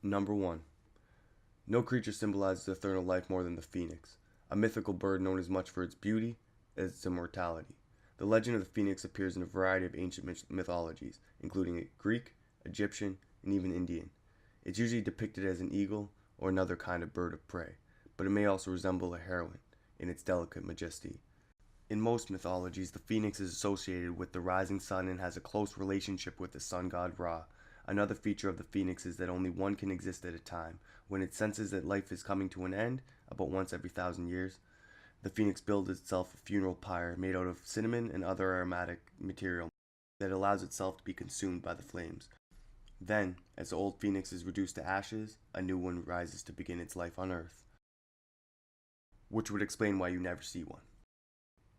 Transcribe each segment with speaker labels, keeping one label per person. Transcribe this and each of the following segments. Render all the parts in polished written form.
Speaker 1: Number 1. No creature symbolizes eternal life more than the phoenix, a mythical bird known as much for its beauty as its immortality. The legend of the phoenix appears in a variety of ancient mythologies, including Greek, Egyptian, and even Indian. It's usually depicted as an eagle or another kind of bird of prey, but it may also resemble a heron in its delicate majesty. In most mythologies, the phoenix is associated with the rising sun and has a close relationship with the sun god Ra. Another feature of the phoenix is that only one can exist at a time. When it senses that life is coming to an end, about once every 1,000 years, the phoenix builds itself a funeral pyre made out of cinnamon and other aromatic material that allows itself to be consumed by the flames. Then, as the old phoenix is reduced to ashes, a new one rises to begin its life on Earth. Which would explain why you never see one.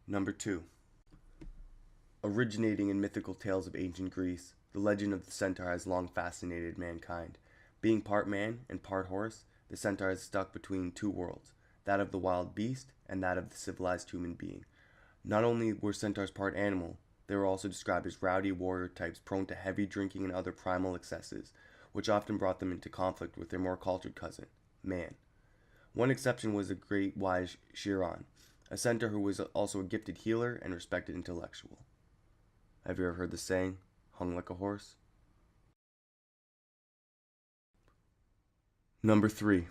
Speaker 1: Number 2. Originating in mythical tales of ancient Greece, the legend of the Centaur has long fascinated mankind. Being part man and part horse, the Centaur is stuck between two worlds, that of the wild beast and that of the civilized human being. Not only were centaurs part animal, they were also described as rowdy warrior types prone to heavy drinking and other primal excesses, which often brought them into conflict with their more cultured cousin, man. One exception was the great wise Chiron, a centaur who was also a gifted healer and respected intellectual. Have you ever heard the saying, hung like a horse? Number 3.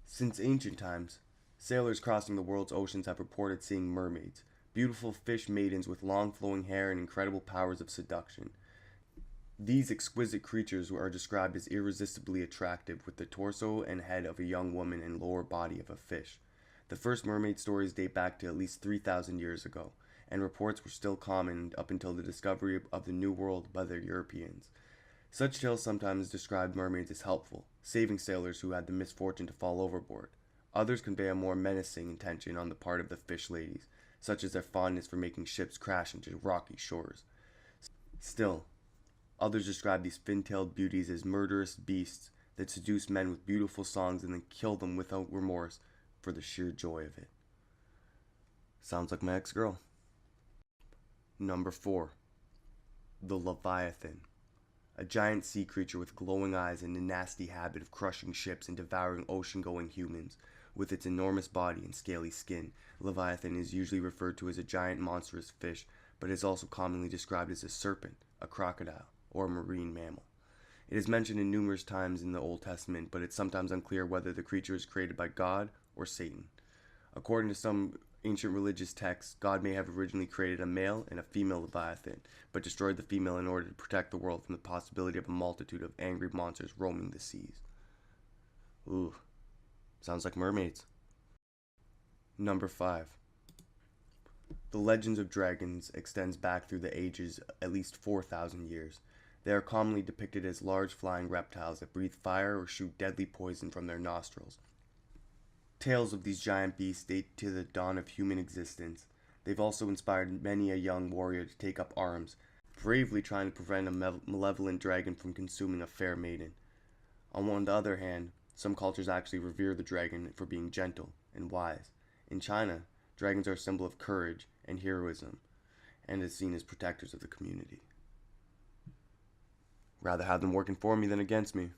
Speaker 1: Since ancient times, sailors crossing the world's oceans have reported seeing mermaids, beautiful fish maidens with long flowing hair and incredible powers of seduction. These exquisite creatures are described as irresistibly attractive, with the torso and head of a young woman and lower body of a fish. The first mermaid stories date back to at least 3,000 years ago, and reports were still common up until the discovery of the New World by the Europeans. Such tales sometimes described mermaids as helpful, saving sailors who had the misfortune to fall overboard. Others convey a more menacing intention on the part of the fish ladies, such as their fondness for making ships crash into rocky shores. Still, others describe these fin-tailed beauties as murderous beasts that seduce men with beautiful songs and then kill them without remorse for the sheer joy of it. Sounds like my ex-girl. Number 4. The Leviathan. A giant sea creature with glowing eyes and a nasty habit of crushing ships and devouring ocean-going humans. With its enormous body and scaly skin, Leviathan is usually referred to as a giant monstrous fish, but is also commonly described as a serpent, a crocodile, or a marine mammal. It is mentioned in numerous times in the Old Testament, but it's sometimes unclear whether the creature is created by God or Satan. According to some ancient religious texts, God may have originally created a male and a female Leviathan, but destroyed the female in order to protect the world from the possibility of a multitude of angry monsters roaming the seas. Ooh, sounds like mermaids. Number 5. The legends of dragons extends back through the ages at least 4,000 years. They are commonly depicted as large flying reptiles that breathe fire or shoot deadly poison from their nostrils. Tales of these giant beasts date to the dawn of human existence. They've also inspired many a young warrior to take up arms, bravely trying to prevent a malevolent dragon from consuming a fair maiden. On the other hand, some cultures actually revere the dragon for being gentle and wise. In China, dragons are a symbol of courage and heroism, and is seen as protectors of the community. Rather have them working for me than against me.